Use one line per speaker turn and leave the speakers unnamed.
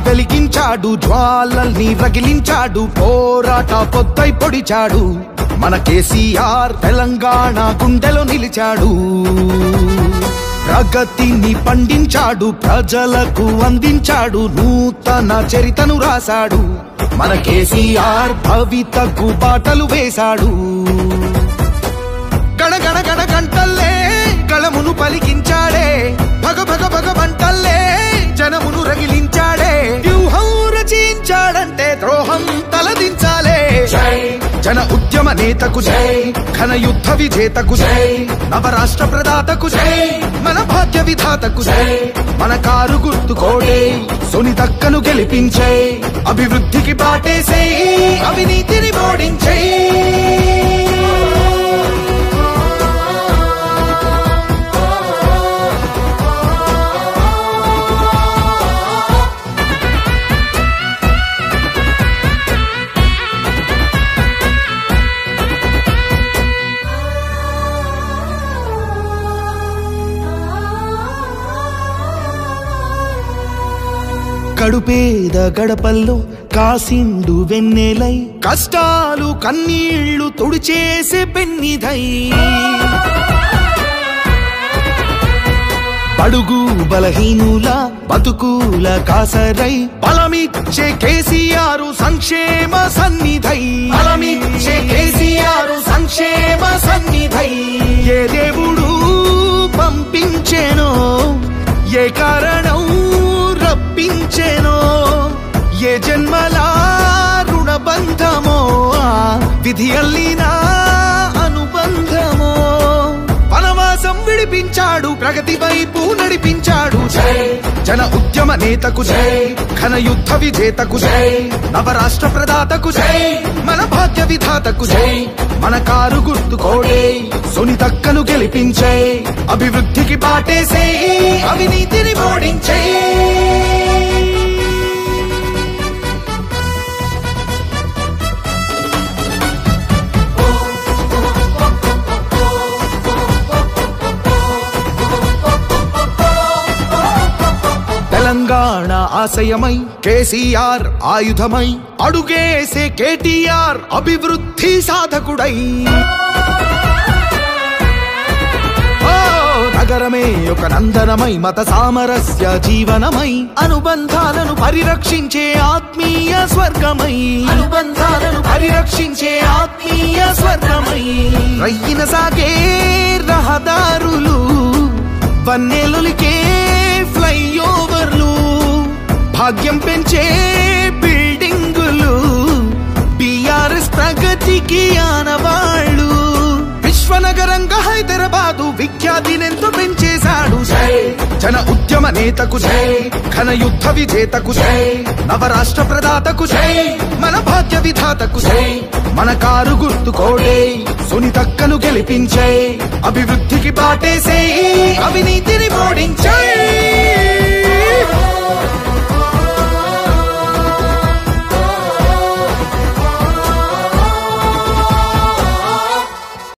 వెలిగించాడు, జ్వాలల్ని రగిలించాడు, పోరాట పొద్దై పొడిచాడు. మన కేసీఆర్ తెలంగాణ గుండెలో నిలిచాడు. ప్రగతిని పండించాడు, ప్రజలకు అందించాడు, నూతన చరితను రాశాడు. మన కేసీఆర్ భవితకు బాటలు వేశాడు. గణగణ గణ గంటల్లే కళమును పలికించాడే, భగ భగ భగ మంటల్లే జనమును రగిలించాడే. వ్యూహం రచించాడంటే ద్రోహం తలదించాలే. జన ఉద్యమ నేతకు జై, ఘన యుద్ధ విజేతకు జై, నవరాష్ట్ర ప్రదాతకు జై, మన భాగ్య విధాతకు జై. మన కారు గుర్తుకోడే సునీతక్కను గెలిపించే, అభివృద్ధికి బాటేసే, అవినీతిని ఓడించే. కడుపేద గడపల్లో కాసిండు వెన్నెలై, కష్టాలు కన్నీళ్లు తుడిచేసే పెన్నిధై. బడుగు బలహీనుల బతుకుల కాసరై, బలమిచ్చే కేసీఆర్ సంక్షేమ సన్నిధై. బలమిచ్చే కేసీఆర్ సంక్షేమ సన్నిధై. ఏ దేవుడు పంపించేనో, ఏ కారణం రప్పించేనో, ఏ జన్మల రుణబంధమో, విధి అల్లిన అనుబంధమో. వనవాసం విడిపించాడు, ప్రగతి వైపు నడిపించాడు. జై జన ఉద్యమ నేతకు జై, ఘన యుద్ధ విజేతకు జై, నవరాష్ట్ర ప్రదాతకు జై, మన భాగ్య విధాతకు జై. మన కారు గుర్తుకోడే సునీతక్కను గెలిపించే, అభివృద్ధికి బాటేసే, అవినీతిని ఓడించే. తెలంగాణ ఆశయమై కేసీఆర్ ఆయుధమై, అడుగేసే కేటీఆర్ అభివృద్ధి సాధకుడై. నగరమే ఒక నందనమై, మత సామరస్య జీవనమై, అనుబంధాలను పరిరక్షించే ఆత్మీయ స్వర్గమై. అనుబంధాలను పరిరక్షించే ఆత్మీయ స్వర్గమై. రయ్యిన సాగే రహదారులు, వన్నెలులికే ఫ్లైఓవర్లు, భాగ్యం పెంచే బిల్డింగులు, బీఆర్ఎస్ ప్రగతికి ఆనవాళ్ళు. విశ్వనగరంగా హైదరాబాదు విఖ్యాతినెంతో పెంచేశాడు. జై జన ఉద్యమ నేతకు జై, ఘన యుద్ధ విజేతకు జై, నవరాష్ట్ర ప్రదాతకు జై, మన భాగ్య విధాతకు జై. మన కారు గుర్తుకోడే సునీతక్కను గెలిపించే, అభివృద్ధికి బాటేసే, అవినీతిని ఓడించే.